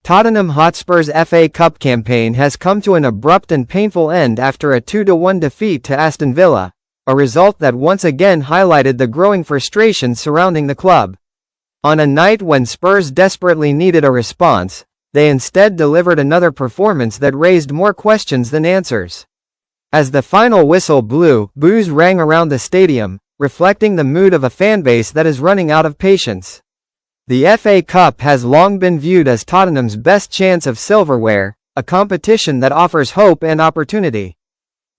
Tottenham Hotspur's FA Cup campaign has come to an abrupt and painful end after a 2-1 defeat to Aston Villa, a result that once again highlighted the growing frustration surrounding the club. On a night when Spurs desperately needed a response, they instead delivered another performance that raised more questions than answers. As the final whistle blew, boos rang around the stadium, reflecting the mood of a fanbase that is running out of patience. The FA Cup has long been viewed as Tottenham's best chance of silverware, a competition that offers hope and opportunity.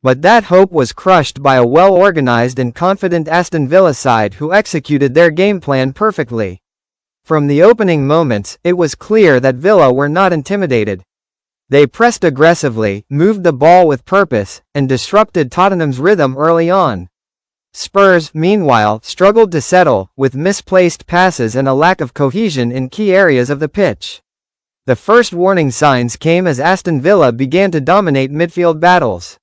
But that hope was crushed by a well-organized and confident Aston Villa side who executed their game plan perfectly. From the opening moments, it was clear that Villa were not intimidated. They pressed aggressively, moved the ball with purpose, and disrupted Tottenham's rhythm early on. Spurs, meanwhile, struggled to settle, with misplaced passes and a lack of cohesion in key areas of the pitch. The first warning signs came as Aston Villa began to dominate midfield battles.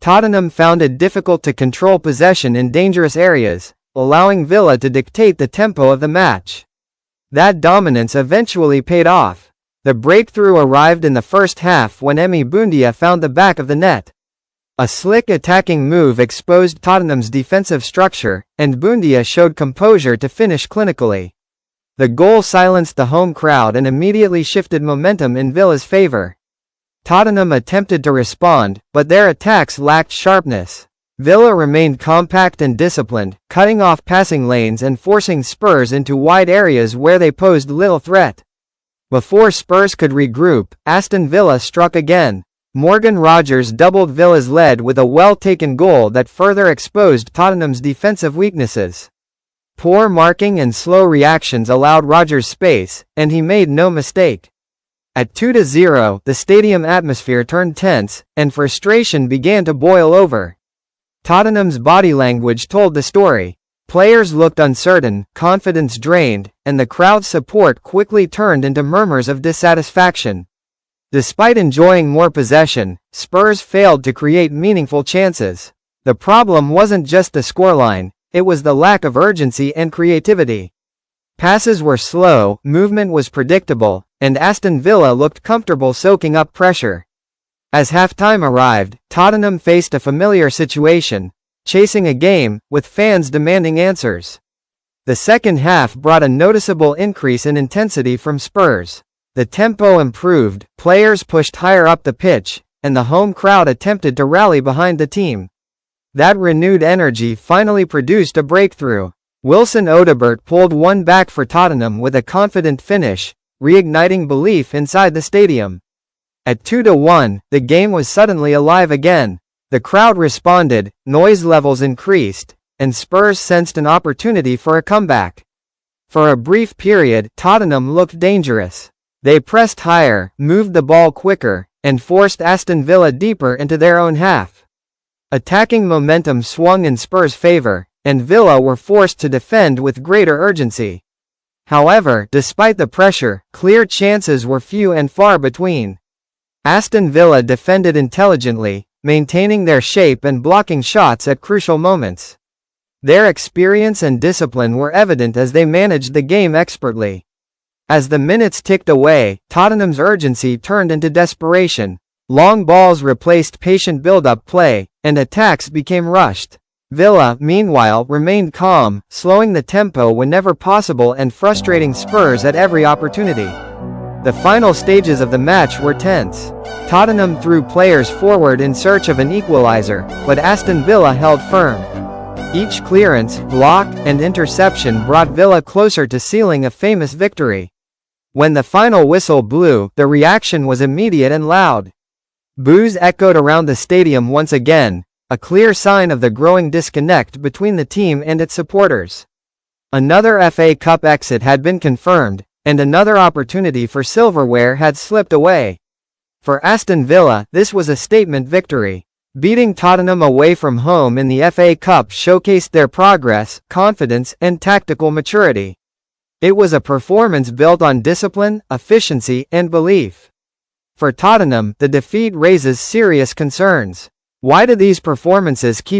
Tottenham found it difficult to control possession in dangerous areas, allowing Villa to dictate the tempo of the match. That dominance eventually paid off. The breakthrough arrived in the first half when Buendía found the back of the net. A slick attacking move exposed Tottenham's defensive structure, and Buendía showed composure to finish clinically. The goal silenced the home crowd and immediately shifted momentum in Villa's favor. Tottenham attempted to respond, but their attacks lacked sharpness. Villa remained compact and disciplined, cutting off passing lanes and forcing Spurs into wide areas where they posed little threat. Before Spurs could regroup, Aston Villa struck again. Morgan Rogers doubled Villa's lead with a well-taken goal that further exposed Tottenham's defensive weaknesses. Poor marking and slow reactions allowed Rogers space, and he made no mistake. At 2-0, the stadium atmosphere turned tense, and frustration began to boil over. Tottenham's body language told the story. Players looked uncertain, confidence drained, and the crowd's support quickly turned into murmurs of dissatisfaction. Despite enjoying more possession, Spurs failed to create meaningful chances. The problem wasn't just the scoreline, it was the lack of urgency and creativity. Passes were slow, movement was predictable, and Aston Villa looked comfortable soaking up pressure. As halftime arrived, Tottenham faced a familiar situation, chasing a game, with fans demanding answers. The second half brought a noticeable increase in intensity from Spurs. The tempo improved, players pushed higher up the pitch, and the home crowd attempted to rally behind the team. That renewed energy finally produced a breakthrough. Wilson Odobert pulled one back for Tottenham with a confident finish, reigniting belief inside the stadium. At 2-1, the game was suddenly alive again. The crowd responded, noise levels increased, and Spurs sensed an opportunity for a comeback. For a brief period, Tottenham looked dangerous. They pressed higher, moved the ball quicker, and forced Aston Villa deeper into their own half. Attacking momentum swung in Spurs' favor, and Villa were forced to defend with greater urgency. However, despite the pressure, clear chances were few and far between. Aston Villa defended intelligently, maintaining their shape and blocking shots at crucial moments. Their experience and discipline were evident as they managed the game expertly. As the minutes ticked away, Tottenham's urgency turned into desperation. Long balls replaced patient build-up play, and attacks became rushed. Villa, meanwhile, remained calm, slowing the tempo whenever possible and frustrating Spurs at every opportunity. The final stages of the match were tense. Tottenham threw players forward in search of an equalizer, but Aston Villa held firm. Each clearance, block, and interception brought Villa closer to sealing a famous victory. When the final whistle blew, the reaction was immediate and loud. Boos echoed around the stadium once again, a clear sign of the growing disconnect between the team and its supporters. Another FA Cup exit had been confirmed, and another opportunity for silverware had slipped away. For Aston Villa, this was a statement victory. Beating Tottenham away from home in the FA Cup showcased their progress, confidence, and tactical maturity. It was a performance built on discipline, efficiency, and belief. For Tottenham, the defeat raises serious concerns. Why do these performances keep